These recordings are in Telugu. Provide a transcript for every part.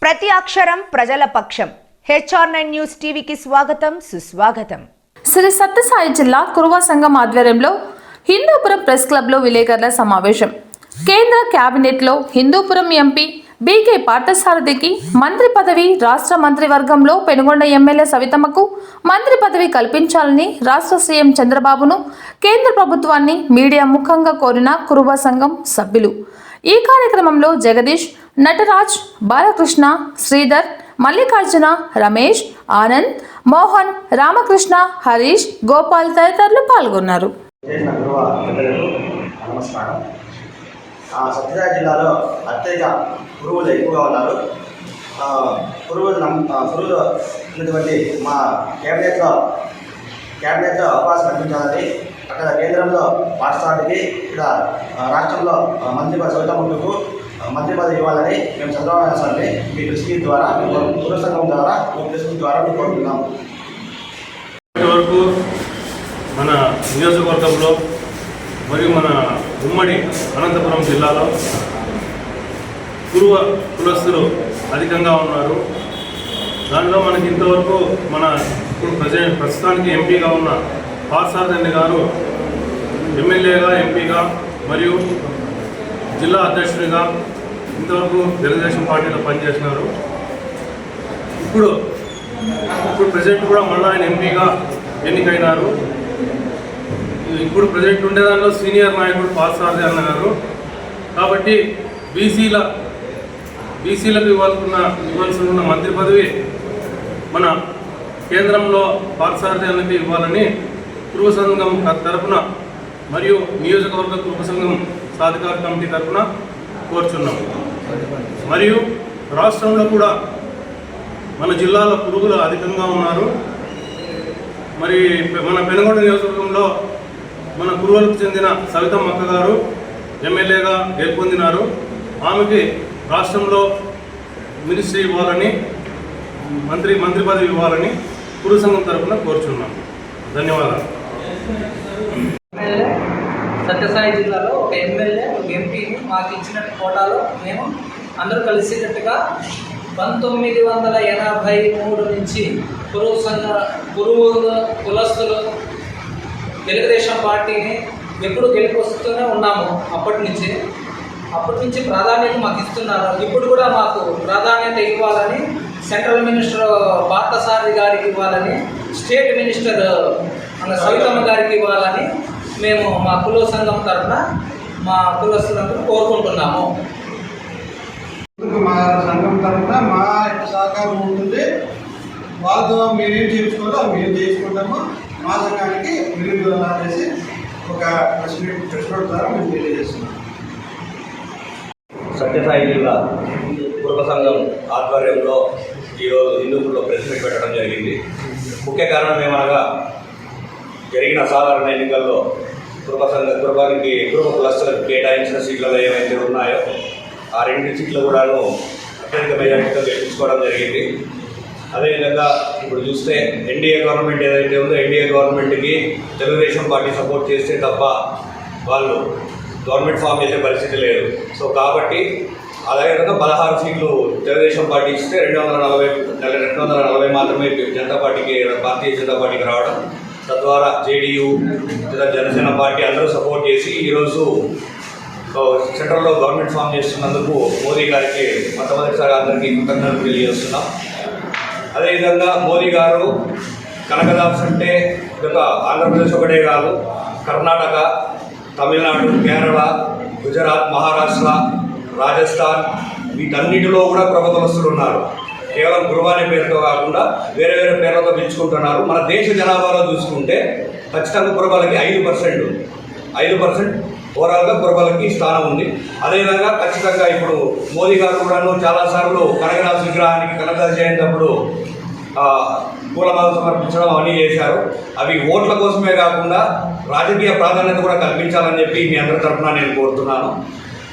ప్రతి అక్షరం ప్రజల పక్షం. HR9 న్యూస్ టీవీకి స్వాగతం, సుస్వాగతం. శ్రీ సత్యసాయి జిల్లా కురువ సంఘం ఆధ్వర్యంలో హిందూపురం ప్రెస్ క్లబ్లో విలేకరుల సమావేశం. కేంద్ర కేబినెట్లో హిందూపురం ఎంపీ బీకే పార్థసారథికి మంత్రి పదవి, రాష్ట్ర మంత్రివర్గంలో పెనుగొండ ఎమ్మెల్యే సవితమ్మకు మంత్రి పదవి కల్పించాలని రాష్ట్ర సీఎం చంద్రబాబును, కేంద్ర ప్రభుత్వాన్ని మీడియా ముఖంగా కోరిన కురువ సంఘం సభ్యులు. ఈ కార్యక్రమంలో జగదీష్, నటరాజ్, బాలకృష్ణ, శ్రీధర్, మల్లికార్జున, రమేష్, ఆనంద్, మోహన్, రామకృష్ణ, హరీష్, గోపాల్ తదితరులు పాల్గొన్నారు. సత్యసాయి జిల్లాలో అత్యధిక పురుగులు ఎక్కువగా ఉన్నారు. పురుగులు ఉన్నటువంటి మా క్యాబినెట్లో అవకాశం కల్పించాలని, అక్కడ కేంద్రంలో పాఠశాలకి, ఇక్కడ రాష్ట్రంలో మంత్రి సవితమ్మకు మంత్రి పదవి ఇవ్వాలని మేము చంద్రబాబు సార్ని మీ దృష్టి ద్వారా, కురువ సంఘం ద్వారా, మీ దృష్టి ద్వారా మేము కోరుతున్నాం. ఇప్పటివరకు మన నియోజకవర్గంలో మరియు మన ఉమ్మడి అనంతపురం జిల్లాలో కులస్తులు అధికంగా ఉన్నారు. దానిలో మనకి ఇంతవరకు ఇప్పుడు ప్రస్తుతానికి ఎంపీగా ఉన్న పార్థసారథి గారు ఎమ్మెల్యేగా, ఎంపీగా మరియు జిల్లా అధ్యక్షుడిగా ఇంతవరకు తెలుగుదేశం పార్టీలో పనిచేసినారు. ఇప్పుడు ప్రెసిడెంట్ కూడా మళ్ళీ ఆయన ఎంపీగా ఎన్నికైనారు. ఇప్పుడు ప్రెసిడెంట్ ఉండేదానిలో సీనియర్ నాయకుడు పార్థసారథి అన్న గారు. కాబట్టి బీసీలకు ఇవ్వాల్సి ఉన్న మంత్రి పదవి మన కేంద్రంలో పార్థసారథి అన్నకి ఇవ్వాలని కురువ సంఘం తరఫున మరియు నియోజకవర్గ కురువ సంఘం సాధికార కమిటీ తరఫున కోరుచున్నాం. మరియు రాష్ట్రంలో కూడా మన జిల్లాలో పురుగులు అధికంగా ఉన్నారు. మరి మన పెనుగొండ నియోజకవర్గంలో మన కురువలకు చెందిన సవితమ్మ అక్క గారు ఎమ్మెల్యేగా గెలుపొందినారు. ఆమెకి రాష్ట్రంలో మినిస్ట్రీ ఇవ్వాలని, మంత్రి పదవి ఇవ్వాలని కురువ సంఘం తరఫున కోరుచున్నాం. ధన్యవాదాలు. సత్యసాయి జిల్లాలో ఒక ఎమ్మెల్యే, ఒక ఎంపీని మాకు ఇచ్చిన కోటాలో మేము అందరూ కలిసేటట్టుగా 1983 నుంచి కులస్తులు తెలుగుదేశం పార్టీని ఎప్పుడు గెలిపొస్తూనే ఉన్నాము. అప్పటి నుంచి ప్రాధాన్యత మాకు ఇస్తున్నారు. ఇప్పుడు కూడా మాకు ప్రాధాన్యత ఇవ్వాలని, సెంట్రల్ మినిస్టర్ పార్థసారథి గారికి ఇవ్వాలని, స్టేట్ మినిస్టర్ మన సవితమ్మ గారికి ఇవ్వాలని మేము మా కుల సంఘం తరఫున మా కులస్తులందరూ కోరుకుంటున్నాము. మా సంఘం తరఫున మా యొక్క సహకారం ఉంటుంది. వాళ్ళతో మీరేం చేసుకోవాలో మేము చేసుకుంటాము. మా సంఘానికి మీరు చేసి ఒక ప్రెస్ ద్వారా మేము తెలియజేస్తున్నాం. సత్యసాయి జిల్లా కురువ సంఘం ఆధ్వర్యంలో ఈరోజు హిందూపురంలో ప్రెస్ మీట్ పెట్టడం జరిగింది. ముఖ్య కారణం ఏమనగా, జరిగిన సాధారణ ఎన్నికల్లో కురువ కులస్తులకు కేటాయించిన సీట్లలో ఏవైతే ఉన్నాయో ఆ 2 సీట్లు కూడాను అత్యధిక మెజారిటీతో గెలిపించుకోవడం జరిగింది. అదేవిధంగా ఇప్పుడు చూస్తే ఎన్డీఏ గవర్నమెంట్ ఏదైతే ఉందో, ఎన్డీఏ గవర్నమెంట్కి తెలుగుదేశం పార్టీ సపోర్ట్ చేస్తే తప్ప వాళ్ళు గవర్నమెంట్ ఫామ్ చేసే పరిస్థితి లేదు. సో కాబట్టి అదేవిధంగా 16 సీట్లు తెలుగుదేశం పార్టీ ఇస్తే 240 మాత్రమే భారతీయ జనతా పార్టీకి రావడం, తద్వారా జేడీయూ, జనసేన పార్టీ అందరూ సపోర్ట్ చేసి ఈరోజు సెంట్రల్లో గవర్నమెంట్ ఫామ్ చేస్తున్నందుకు మోదీ గారికి మొట్టమొదటిసారి అందరికీ కృతజ్ఞతలు తెలియజేస్తున్నాం. అదేవిధంగా మోదీ గారు కనకదాస్ అంటే ఒక ఆంధ్రప్రదేశ్ ఒకటే కాదు, కర్ణాటక, తమిళనాడు, కేరళ, గుజరాత్, మహారాష్ట్ర, రాజస్థాన్ వీటన్నిటిలో కూడా కులస్తులు ఉన్నారు. కేవలం కురువ అనే పేరుతో కాకుండా వేరే పేర్లతో పిలుచుకుంటున్నారు. మన దేశ జనాభాలో చూసుకుంటే ఖచ్చితంగా కురువలకి 5% ఓవరాల్గా కురువలకి స్థానం ఉంది. అదేవిధంగా ఖచ్చితంగా ఇప్పుడు మోదీ గారు కూడాను చాలాసార్లు కనకదాస్ విగ్రహానికి కనకదాస్ జయంతప్పుడు పూలమాల సమర్పించడం అవన్నీ చేశారు. అవి ఓట్ల కోసమే కాకుండా రాజకీయ ప్రాధాన్యత కూడా కల్పించాలని చెప్పి మీ అందరి తరఫున నేను కోరుతున్నాను.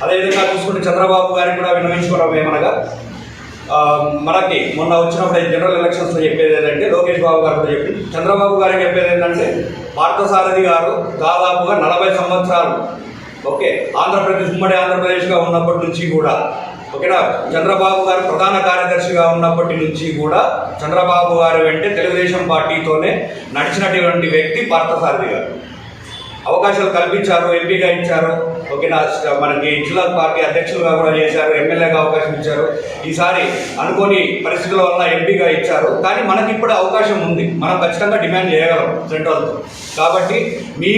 అదేవిధంగా చూసుకుంటే చంద్రబాబు గారికి కూడా విన్నవించుకోవడం ఏమనగా, మనకి మొన్న వచ్చినప్పుడు జనరల్ ఎలక్షన్స్లో చెప్పేది ఏంటంటే, లోకేష్ బాబు గారు కూడా చెప్పింది, చంద్రబాబు గారికి చెప్పేది ఏంటంటే, పార్థసారథి గారు దాదాపుగా 40 సంవత్సరాలు ఉమ్మడి ఆంధ్రప్రదేశ్గా ఉన్నప్పటి నుంచి కూడా ఓకేనా చంద్రబాబు గారు ప్రధాన కార్యదర్శిగా అధ్యక్షుడిగా ఉన్నప్పటి నుంచి కూడా చంద్రబాబు గారు వెంటే తెలుగుదేశం పార్టీతోనే నడిచినటువంటి వ్యక్తి పార్థసారథి గారు. అవకాశాలు కల్పించారు, ఎంపీగా ఇచ్చారు, ఓకేనా, మనకి జిల్లా పార్టీ అధ్యక్షులుగా కూడా చేశారు, ఎమ్మెల్యేగా అవకాశం ఇచ్చారు. ఈసారి అనుకోని పరిస్థితుల వల్ల ఎంపీగా ఇచ్చారు. కానీ మనకి ఇప్పుడు అవకాశం ఉంది, మనం ఖచ్చితంగా డిమాండ్ చేయగలం సెంట్రల్తో. కాబట్టి మీ